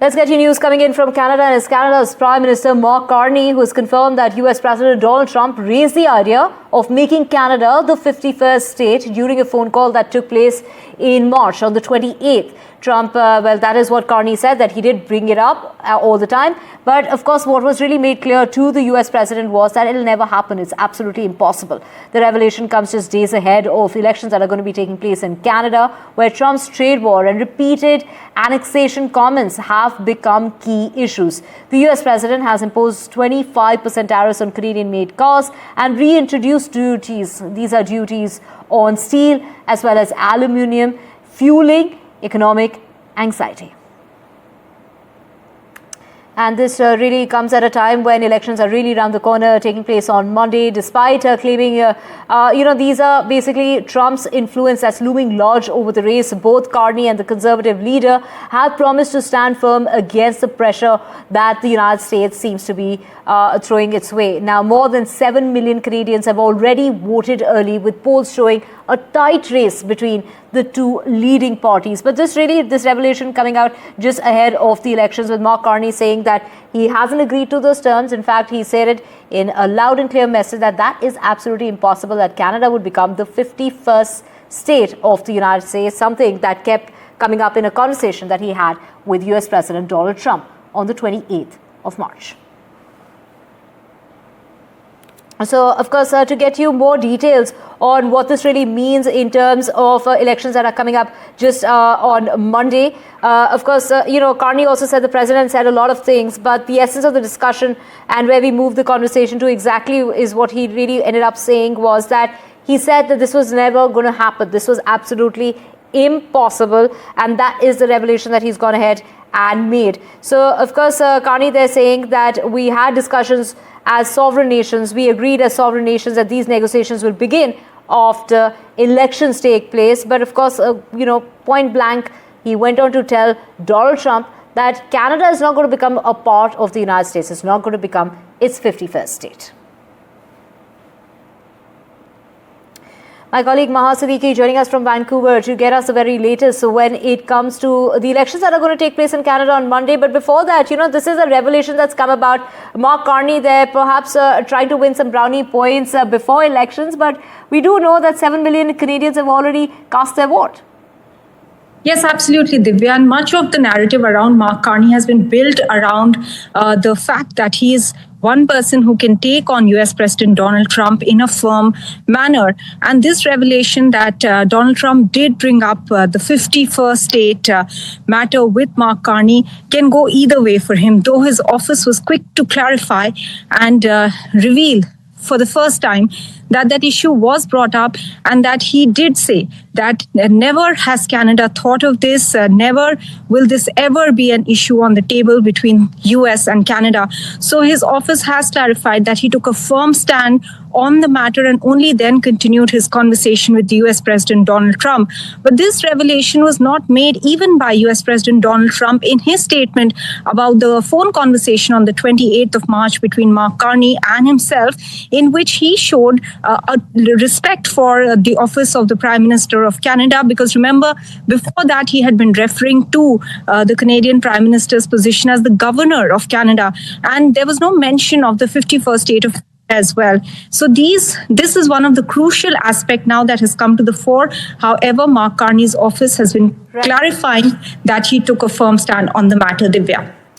Let's get you news coming in from Canada, and it's Canada's Prime Minister Mark Carney who has confirmed that US President Donald Trump raised the idea of making Canada the 51st state during a phone call that took place in March on the 28th. Trump, that is what Carney said, that he did bring it up all the time. But of course, what was really made clear to the US president was that it'll never happen. It's absolutely impossible. The revelation comes just days ahead of elections that are going to be taking place in Canada, where Trump's trade war and repeated annexation comments have become key issues. The US president has imposed 25% tariffs on Canadian-made cars and reintroduced duties. These are duties on steel as well as aluminium, fueling economic anxiety. And this really comes at a time when elections are really around the corner, taking place on Monday, despite claiming, these are basically Trump's influence that's looming large over the race. Both Carney and the Conservative leader have promised to stand firm against the pressure that the United States seems to be throwing its way. Now, more than 7 million Canadians have already voted early, with polls showing a tight race between the two leading parties. But this revelation coming out just ahead of the elections, with Mark Carney saying that he hasn't agreed to those terms. In fact, he said it in a loud and clear message that is absolutely impossible, that Canada would become the 51st state of the United States, something that kept coming up in a conversation that he had with US President Donald Trump on the 28th of March. So, of course, to get you more details on what this really means in terms of elections that are coming up just on Monday, Carney also said the president said a lot of things, but the essence of the discussion and where we moved the conversation to exactly is what he really ended up saying was that he said that this was never going to happen. This was absolutely impossible, and that is the revelation that he's gone ahead and made. So, of course, Carney, they're saying that we had discussions as sovereign nations. We agreed as sovereign nations that these negotiations will begin after elections take place. But of course, point blank, he went on to tell Donald Trump that Canada is not going to become a part of the United States. It's not going to become its 51st state. My colleague Maha Siddiqui joining us from Vancouver to get us the very latest when it comes to the elections that are going to take place in Canada on Monday. But before that, this is a revelation that's come about. Mark Carney there perhaps trying to win some brownie points before elections. But we do know that 7 million Canadians have already cast their vote. Yes, absolutely, Divya. And much of the narrative around Mark Carney has been built around the fact that he is one person who can take on US President Donald Trump in a firm manner. And this revelation that Donald Trump did bring up the 51st state matter with Mark Carney can go either way for him, though his office was quick to clarify and reveal for the first time that issue was brought up, and that he did say that never has Canada thought of this, never will this ever be an issue on the table between US and Canada. So his office has clarified that he took a firm stand on the matter and only then continued his conversation with the US President Donald Trump. But this revelation was not made even by US President Donald Trump in his statement about the phone conversation on the 28th of March between Mark Carney and himself, in which he showed a respect for the office of the Prime Minister of Canada, because remember, before that he had been referring to the Canadian Prime Minister's position as the Governor of Canada, and there was no mention of the 51st state of as well. So this is one of the crucial aspects now that has come to the fore. However, Mark Carney's office has been clarifying that he took a firm stand on the matter, Divya.